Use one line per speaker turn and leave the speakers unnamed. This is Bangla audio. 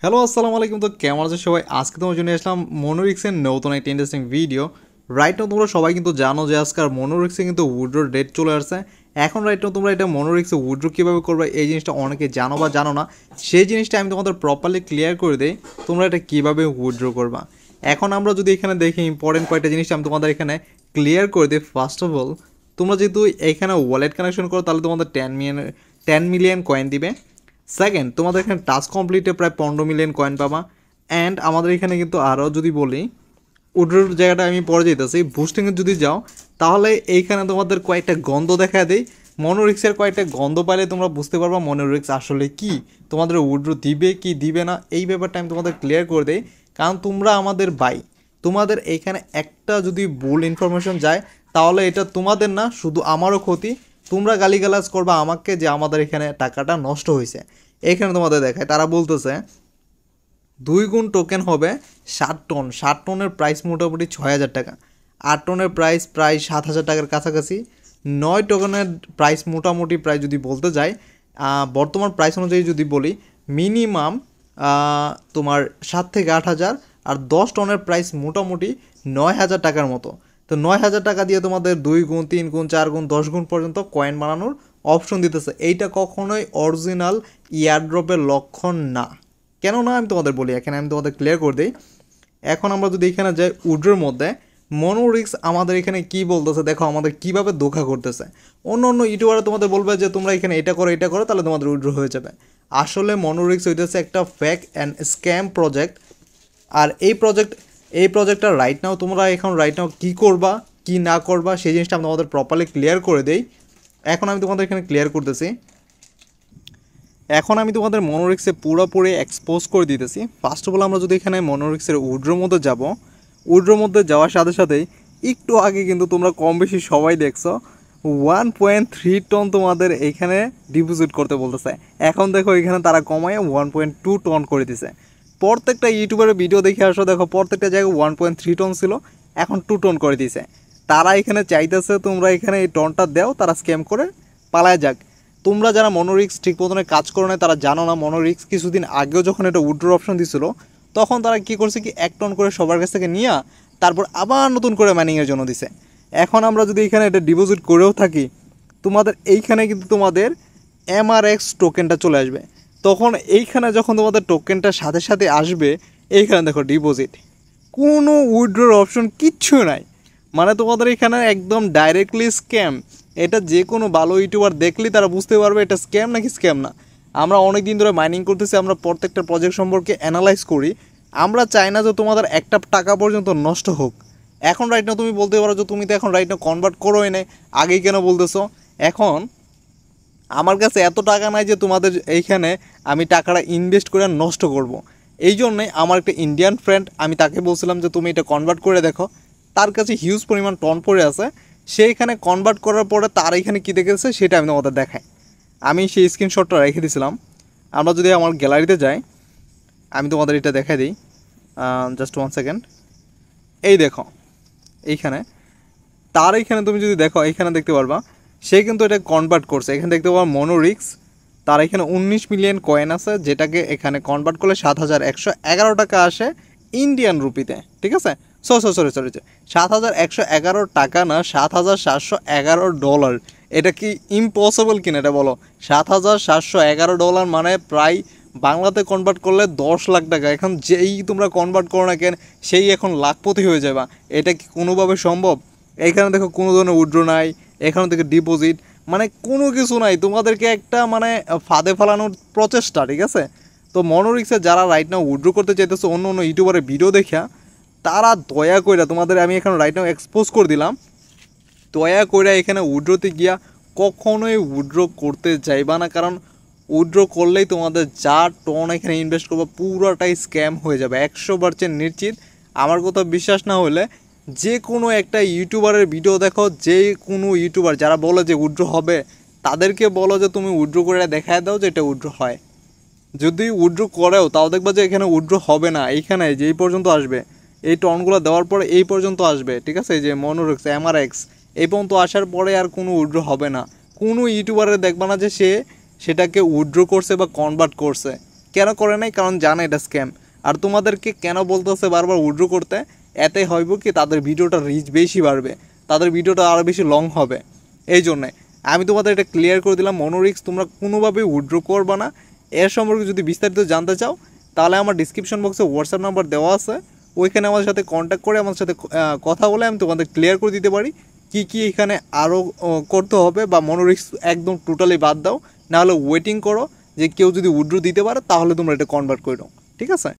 হ্যালো আসসালামু আলাইকুম। তো কেমন আছো সবাই? আজকে তোমার জন্য আসলাম মোনোরিক্সের নতুন একটা ইন্টারেস্টিং ভিডিও। রাইট নাও তোমরা সবাই কিন্তু জানো যে আজকাল মোনোরিক্সে কিন্তু উইথড্রোর ডেট চলে আসছে। এখন রাইট নাও তোমরা এটা মোনোরিক্সে উইথড্রো কীভাবে করবে এই জিনিসটা অনেকে জানো বা জানো না, সেই জিনিসটা আমি তোমাদের প্রপারলি ক্লিয়ার করে দিই তোমরা এটা কীভাবে উইথড্রো করবা। এখন আমরা যদি এখানে দেখি ইম্পর্টেন্ট কয়েকটা জিনিস আমি তোমাদের এখানে ক্লিয়ার করে দিই। ফার্স্ট অফ অল, তোমরা যেহেতু এখানে ওয়ালেট কানেকশন করো তাহলে তোমাদের 10 মিলিয়ন কয়েন দিবে। সেকেন্ড, তোমাদের এখানে টাস্ক কমপ্লিটে প্রায় 15 মিলিয়ন কয়েন পাবা। অ্যান্ড আমাদের এখানে কিন্তু আরও যদি বলি উড্রোর জায়গাটা আমি পরে যেতেছি, বুস্টিংয়ে যদি যাও তাহলে এইখানে তোমাদের কয়েকটা গন্ধ দেখা দেয়। মনোরিক্সের কয়েকটা গন্ধ পাইলে তোমরা বুঝতে পারবা মনোরিক্স আসলে কি, তোমাদের উড্রো দিবে কি দিবে না এই ব্যাপারটা আমি তোমাদের ক্লিয়ার করে দেই। কারণ তোমরা আমাদের বাই, তোমাদের এইখানে একটা যদি ভুল ইনফরমেশন যায় তাহলে এটা তোমাদের না, শুধু আমারও ক্ষতি। তোমরা গালিগালাজ করবা আমাকে যে আমাদের এখানে টাকাটা নষ্ট হয়েছে। এখানে তোমাদের দেখায় তারা বলতেছে 2 গুণ টোকেন হবে 60 টন। 60 টনের প্রাইস মোটামুটি 6,000 টাকা। 8 টনের প্রাইস প্রায় 7,000 টাকার কাছাকাছি। 9 টোকেনের প্রাইস মোটামুটি প্রায় যদি বলতে যাই বর্তমান প্রাইস অনুযায়ী যদি বলি মিনিমাম তোমার 7 থেকে 8,000। আর 10 টনের প্রাইস মোটামুটি 9,000 টাকার মতো। তো 9,000 টাকা দিয়ে তোমাদের 2 গুণ 3 গুণ 4 গুণ 10 গুণ পর্যন্ত কয়েন বানানোর অপশন দিতেছে। এইটা কখনোই অরিজিনাল ইয়ারড্রপের লক্ষণ না। কেন না আমি তোমাদের বলি, এখানে আমি তোমাদের ক্লিয়ার করে দিই। এখন আমরা যদি এখানে যাই উড্রোর মধ্যে, মনোরিক্স আমাদের এখানে কি বলতেছে দেখো, আমাদের কিভাবে ধোঁকা করতেছে। অন্য অন্য ইউটিউবাররা তোমাদের বলবে যে তোমরা এখানে এটা করো তাহলে তোমাদের উড্রো হয়ে যাবে। আসলে মনোরিক্স হইতেছে একটা ফেক অ্যান্ড স্ক্যাম প্রজেক্ট। আর এই প্রজেক্টটা রাইট নাও তোমরা এখন রাইট নাও কী করবা কি না করবা সেই জিনিসটা আমি তোমাদের প্রপারলি ক্লিয়ার করে দেই। এখন আমি তোমাদের এখানে ক্লিয়ার করতেছি। এখন আমি তোমাদের মনোরিক্সে পুরোপুরি এক্সপোজ করে দিতেছি। ফার্স্ট অফ অল আমরা যদি এখানে মনোরিক্সের উড্রোর মধ্যে যাব, উড্রোর মধ্যে যাওয়ার সাথে সাথেই একটু আগে কিন্তু তোমরা কম বেশি সবাই দেখছো 1.3 টন তোমাদের এইখানে ডিপোজিট করতে বলতেছে। এখন দেখো এখানে তারা কমায় 1.2 টন করে দিছে। প্রত্যেকটা ইউটিউবারের ভিডিও দেখে আসো, দেখো প্রত্যেকটা জায়গায় 1.3 টন ছিল, এখন 2 টন করে দিছে। তারা এখানে চাইতেছে তোমরা এখানে এই টনটা দাও, তারা স্ক্যাম করে পালায় যাক। তোমরা যারা মনোরিক্স ঠিক মতনে কাজ করো না তারা জানো না, মনোরিক্স কিছুদিন আগেও যখন এটা উইথড্র অপশন দিছিল তখন তারা কি করছে কি 1 টন করে সবার কাছ থেকে নিয়ে তারপর আবার নতুন করে মাইনিংয়ের জন্য দিছে। এখন আমরা যদি এখানে এটা ডিপোজিট করেও থাকি তোমাদের এইখানে কিন্তু তোমাদের MRX টোকেনটা চলে আসবে। তখন এইখানে যখন তোমাদের টোকেনটা সাথে সাথে আসবে এইখানে দেখো ডিপোজিট, কোনো উইথড্রর অপশন কিচ্ছু নাই। মানে তোমাদের এখানে একদম ডাইরেক্টলি স্ক্যাম। এটা যে কোনো ভালো ইউটিউবার দেখলেই তারা বুঝতে পারবে এটা স্ক্যাম নাকি স্ক্যাম না। আমরা অনেক দিন ধরে মাইনিং করতেছি, আমরা প্রত্যেকটা প্রজেক্ট সম্পর্কে অ্যানালাইজ করি। আমরা চাই না যে তোমাদের একটা টাকা পর্যন্ত নষ্ট হোক। এখন রাইট না তুমি বলতে পারো যে তুমি তো এখন রাইট না কনভার্ট করো এনে, আগেই কেন বলতেছো? এখন আমার কাছে এত টাকা নাই যে তোমাদের এইখানে আমি টাকাটা ইনভেস্ট করে নষ্ট করব। এই জন্যই আমার একটা ইন্ডিয়ান ফ্রেন্ড, আমি তাকে বলছিলাম যে তুমি এটা কনভার্ট করে দেখো। তার কাছে হিউজ পরিমাণ টন পড়ে আছে, সেইখানে কনভার্ট করার পরে তার এখানে কী দেখেছে সেটা আমি তোমাদের দেখাই। আমি সেই স্ক্রিনশটটা রেখে দিয়েছিলাম। আমরা যদি আমার গ্যালারিতে যাই আমি তোমাদের এটা দেখাই দিই, জাস্ট 1 সেকেন্ড। এই দেখো এইখানে তার এইখানে তুমি যদি দেখো এইখানে দেখতে পারবা সে কিন্তু এটা কনভার্ট করছে। এখানে দেখতে পারবা মনোরিক্স, তার এখানে 19 মিলিয়ন কয়েন আছে, যেটাকে এখানে কনভার্ট করলে 7,111 টাকা আসে ইন্ডিয়ান রুপিতে। ঠিক আছে, সরি 7,111 টাকা না, $7,711। এটা কি ইম্পসিবল কিনা এটা বলো? $7,711 মানে প্রায় বাংলাতে কনভার্ট করলে 10 লাখ টাকা। এখন যেই তোমরা কনভার্ট করো না কেন সেই এখন লাখপতি হয়ে যাবা। এটা কি কোনোভাবে সম্ভব? এইখানে দেখো কোনো ধরনের উইথড্র নাই, এখানে থেকে ডিপোজিট, মানে কোনো কিছু নাই। তোমাদেরকে একটা মানে ফাঁদে ফেলানোর প্রচেষ্টা। ঠিক আছে, তো মনোরিক্সে যারা রাইট নাও উইথড্র করতে চাইতেছে অন্য অন্য ইউটিউবারের ভিডিও দেখা, তারা দয়া করে তোমাদের আমি এখানে রাইট নাও এক্সপোজ করে দিলাম, দয়া করে এখানে উইথড্রতে গিয়া কখনোই উইথড্র করতে যাইবা না। কারণ উইথড্র করলেই তোমাদের যা টন এখানে ইনভেস্ট করবো পুরোটাই স্ক্যাম হয়ে যাবে 100% নিশ্চিত। আমার কথা বিশ্বাস না হলে যে কোনো একটা ইউটিউবারের ভিডিও দেখো, যে কোনো ইউটিউবার যারা বলে যে উইথড্র হবে তাদেরকে বলো যে তুমি উইথড্র করে দেখায় দাও যে এটা উইথড্র হয়। যদি উইথড্র করেও তাও দেখবা যে এখানে উইথড্র হবে না, এইখানে যেই পর্যন্ত আসবে এই টনগুলো দেওয়ার পরে এই পর্যন্ত আসবে। ঠিক আছে, যে মনোরিক্স MRX এই পর্যন্ত আসার পরে আর কোনো উইথড্র হবে না। কোনো ইউটিউবারে দেখবা না যে সে সেটাকে উইথড্র করছে বা কনভার্ট করছে। কেন করে নাই? কারণ জানে এটা স্ক্যাম। আর তোমাদেরকে কেন বলতেছে বারবার উইথড্র করতে? এতে হইব কি, তাদের ভিডিওটা রিচ বেশি বাড়বে, তাদের ভিডিওটা আরও বেশি লং হবে। এই জন্যে আমি তোমাদের এটা ক্লিয়ার করে দিলাম, মনোরিক্স তোমরা কোনোভাবেই উইথড্র করবা না। এর সম্পর্কে যদি বিস্তারিত জানতে চাও তাহলে আমার ডিসক্রিপশন বক্সে হোয়াটসঅ্যাপ নাম্বার দেওয়া আছে, ওইখানে আমাদের সাথে কন্ট্যাক্ট করে আমাদের সাথে কথা বলে আমি তোমাদের ক্লিয়ার করে দিতে পারি কি কি এখানে আরও করতে হবে। বা মনোরিক্স একদম টোটালি বাদ দাও, নাহলে ওয়েটিং করো যে কেউ যদি উইথড্র দিতে পারে তাহলে তোমরা এটা কনভার্ট করে নাও। ঠিক আছে?